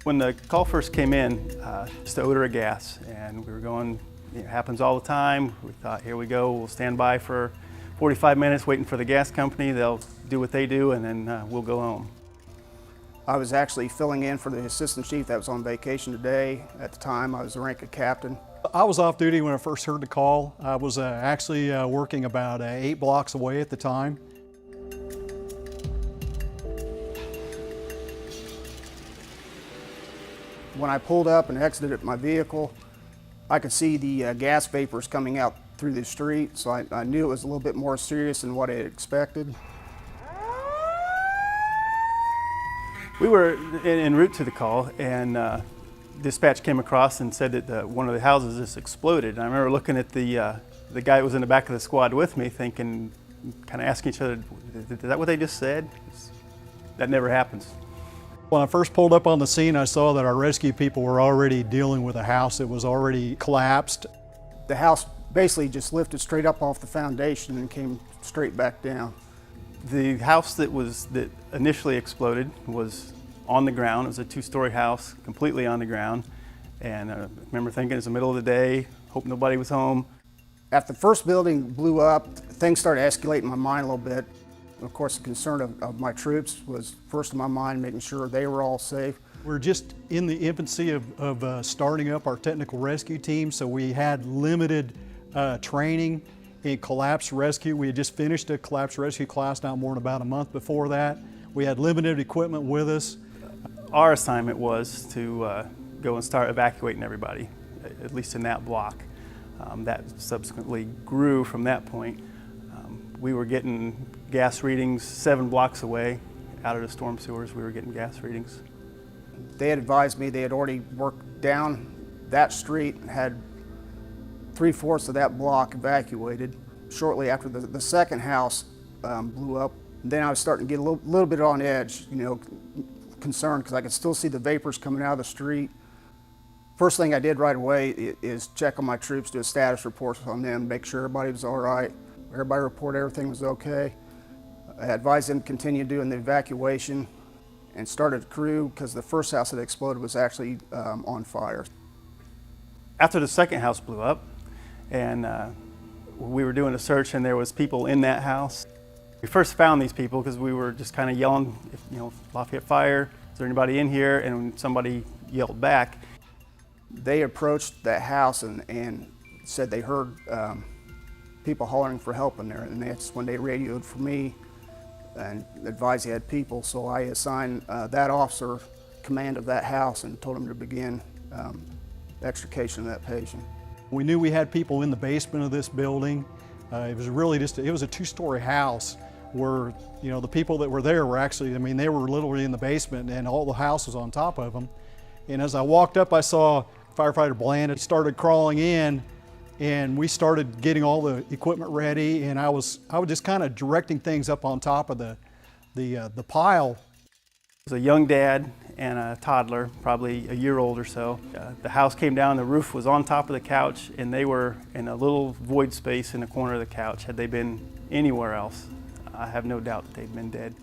When the call first came in, just the odor of gas, and we were going, it happens all the time. We thought, here we go, we'll stand by for 45 minutes waiting for the gas company. They'll do what they do, and then we'll go home. I was actually filling in for the assistant chief that was on vacation today. At the time, I was the rank of captain. I was off duty when I first heard the call. I was actually working about 8 blocks away at the time. When I pulled up and exited my vehicle, I could see the gas vapors coming out through the street, so I knew it was a little bit more serious than what I had expected. We were en route to the call, and dispatch came across and said that one of the houses just exploded. And I remember looking at the guy that was in the back of the squad with me, thinking, kind of asking each other, is that what they just said? That never happens. When I first pulled up on the scene, I saw that our rescue people were already dealing with a house that was already collapsed. The house basically just lifted straight up off the foundation and came straight back down. The house that initially exploded was on the ground. It was a 2-story house, completely on the ground. And I remember thinking it was the middle of the day, hope nobody was home. After the first building blew up, things started escalating in my mind a little bit. Of course, the concern of my troops was first in my mind, making sure they were all safe. We're just in the infancy of starting up our technical rescue team, so we had limited training in collapse rescue. We had just finished a collapse rescue class not more than about a month before that. We had limited equipment with us. Our assignment was to go and start evacuating everybody, at least in that block. That subsequently grew from that point. We were getting gas readings 7 blocks away out of the storm sewers. We were getting gas readings. They had advised me they had already worked down that street and had 3/4 of that block evacuated. Shortly after the second house blew up, then I was starting to get a little bit on edge, concerned because I could still see the vapors coming out of the street. First thing I did right away is check on my troops, do a status report on them, make sure everybody was all right. Everybody report everything was okay. I advised them to continue doing the evacuation and started a crew because the first house that exploded was actually on fire. After the second house blew up, and we were doing a search, and there was people in that house. We first found these people because we were just kind of yelling, Lafayette fire, is there anybody in here? And somebody yelled back. They approached that house and said they heard people hollering for help in there, and that's when they radioed for me and advised they had people. So I assigned that officer command of that house and told him to begin extrication of that patient. We knew we had people in the basement of this building. It was really it was a 2-story house where, the people that were there were actually, they were literally in the basement and all the house was on top of them. And as I walked up, I saw firefighter Bland started crawling in, and we started getting all the equipment ready, and I was just kind of directing things up on top of the pile. It was a young dad and a toddler, probably a year old or so. The house came down, the roof was on top of the couch, and they were in a little void space in the corner of the couch. Had they been anywhere else, I have no doubt that they'd been dead.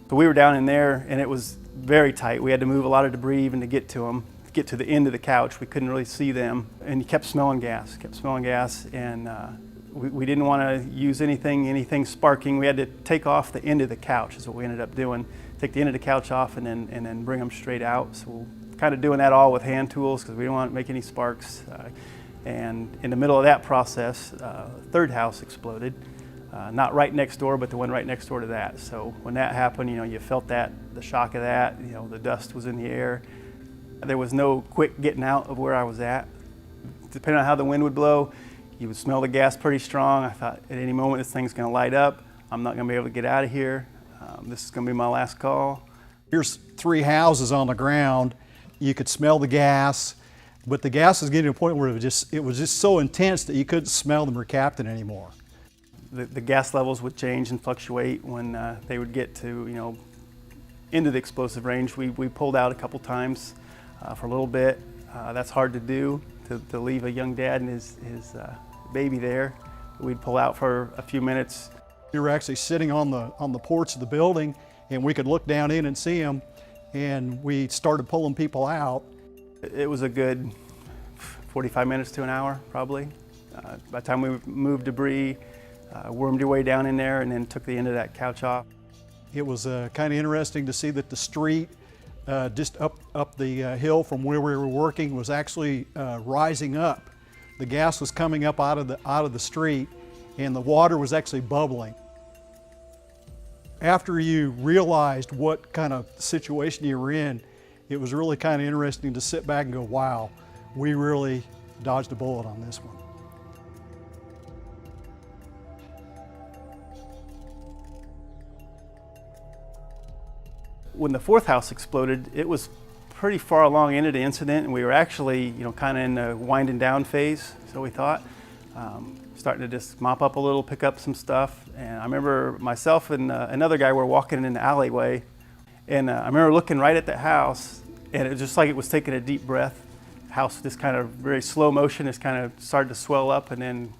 So we were down in there, and it was very tight. We had to move a lot of debris even to get to them. To get to the end of the couch, we couldn't really see them, and you kept smelling gas, and we didn't want to use anything sparking. We had to take off the end of the couch is what we ended up doing. Take the end of the couch off and then bring them straight out. So we're kind of doing that all with hand tools because we didn't want to make any sparks. And in the middle of that process, third house exploded. Not right next door, but the one right next door to that. So when that happened, you felt the shock of that. The dust was in the air. There was no quick getting out of where I was at. Depending on how the wind would blow, you would smell the gas pretty strong. I thought at any moment this thing's gonna light up. I'm not gonna be able to get out of here. This is gonna be my last call. Here's 3 houses on the ground. You could smell the gas, but the gas was getting to a point where it was just so intense that you couldn't smell the mercaptan anymore. The gas levels would change and fluctuate when they would get to, into the explosive range. We pulled out a couple times for a little bit. That's hard to do, to leave a young dad and his baby there. We'd pull out for a few minutes. We were actually sitting on the porch of the building, and we could look down in and see them. and we started pulling people out. It was a good 45 minutes to an hour, probably. By the time we moved debris, wormed your way down in there, and then took the end of that couch off. It was kind of interesting to see that the street just up the hill from where we were working was actually rising up. The gas was coming up out of the street, and the water was actually bubbling. After you realized what kind of situation you were in, it was really kind of interesting to sit back and go, wow, we really dodged a bullet on this one. When the fourth house exploded, it was pretty far along into the incident, and we were actually, kind of in the winding down phase, so we thought. Starting to just mop up a little, pick up some stuff. And I remember myself and another guy were walking in the alleyway, and I remember looking right at the house, and it was just like it was taking a deep breath. The house just kind of very slow motion, just kind of started to swell up, and then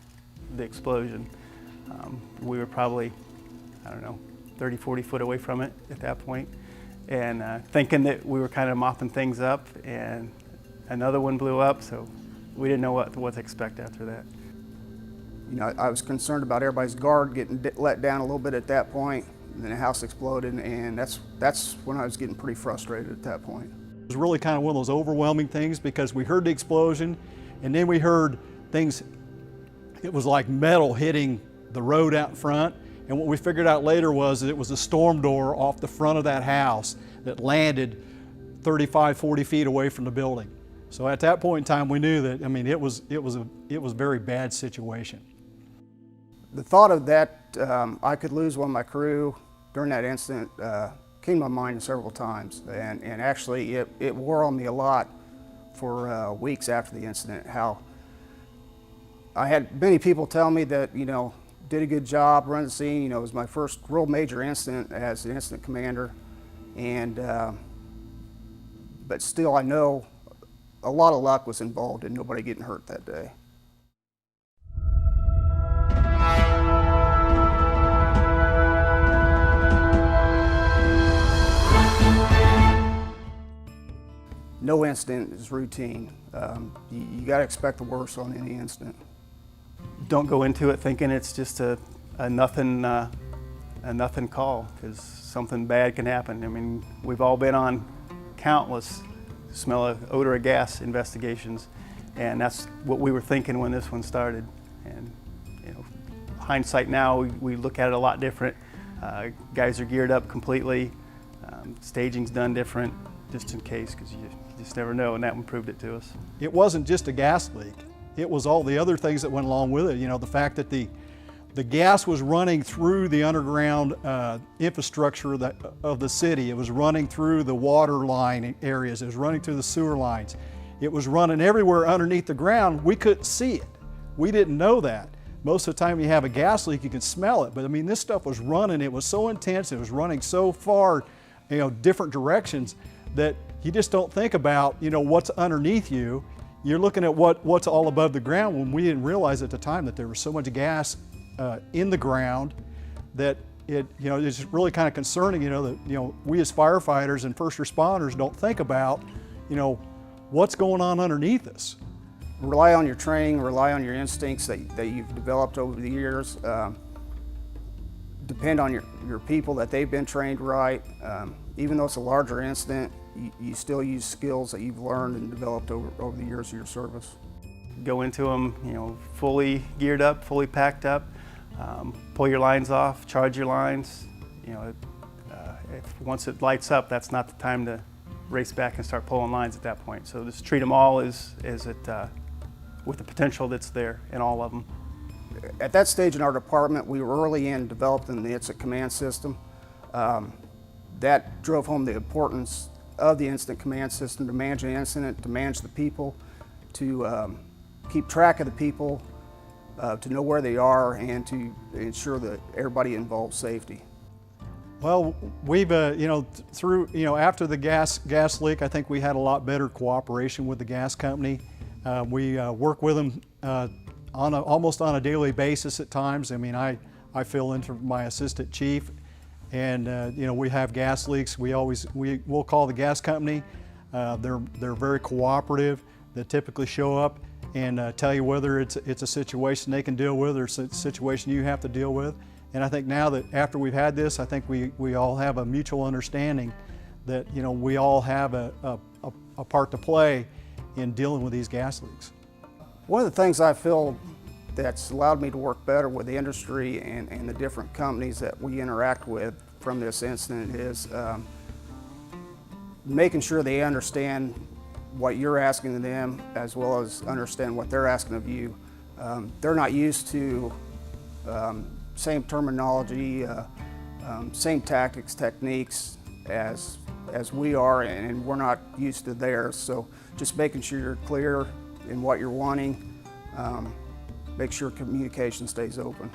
the explosion. We were probably, 30, 40 foot away from it at that point, and thinking that we were kind of mopping things up, and another one blew up, so we didn't know what to expect after that. I was concerned about everybody's guard getting let down a little bit at that point, and then the house exploded, and that's when I was getting pretty frustrated at that point. It was really kind of one of those overwhelming things because we heard the explosion, and then we heard things, it was like metal hitting the road out front, and what we figured out later was that it was a storm door off the front of that house that landed 35, 40 feet away from the building. So at that point in time, we knew that, it was a very bad situation. The thought of that I could lose one of my crew during that incident came to my mind several times, and actually it wore on me a lot for weeks after the incident. How I had many people tell me that did a good job running the scene. It was my first real major incident as an incident commander, and but still I know a lot of luck was involved in nobody getting hurt that day. No incident is routine. You got to expect the worst on any incident. Don't go into it thinking it's just a nothing call, because something bad can happen. We've all been on countless smell of odor of gas investigations, and that's what we were thinking when this one started. And hindsight now, we look at it a lot different. Guys are geared up completely. Staging's done different, just in case, because you just never know, and that one proved it to us. It wasn't just a gas leak. It was all the other things that went along with it. The fact that the gas was running through the underground infrastructure of the city. It was running through the water line areas. It was running through the sewer lines. It was running everywhere underneath the ground. We couldn't see it. We didn't know that. Most of the time you have a gas leak, you can smell it. But this stuff was running. It was so intense. It was running so far, different directions, that you just don't think about, what's underneath you. You're looking at what's all above the ground, when we didn't realize at the time that there was so much gas in the ground that it's really kind of concerning, that we as firefighters and first responders don't think about, what's going on underneath us. Rely on your training, rely on your instincts that you've developed over the years. Depend on your people, that they've been trained right. Even though it's a larger incident, you still use skills that you've learned and developed over the years of your service. Go into them, fully geared up, fully packed up. Pull your lines off, charge your lines. Once it lights up, that's not the time to race back and start pulling lines at that point. So just treat them all with the potential that's there in all of them. At that stage in our department, we were early in developing the incident command system. That drove home the importance of the incident command system to manage an incident, to manage the people, to keep track of the people, to know where they are, and to ensure that everybody involved safety. Well, we've, after the gas leak, I think we had a lot better cooperation with the gas company. We work with them almost on a daily basis at times. I fill in for my assistant chief, And you know, we have gas leaks. We'll call the gas company. They're very cooperative. They typically show up and tell you whether it's a situation they can deal with or it's a situation you have to deal with. And I think now that after we've had this, I think we all have a mutual understanding that, you know, we all have a part to play in dealing with these gas leaks. One of the things I feel that's allowed me to work better with the industry and the different companies that we interact with from this incident is making sure they understand what you're asking of them as well as understand what they're asking of you. They're not used to same terminology, same tactics, techniques as we are, and we're not used to theirs. So just making sure you're clear in what you're wanting, make sure communication stays open.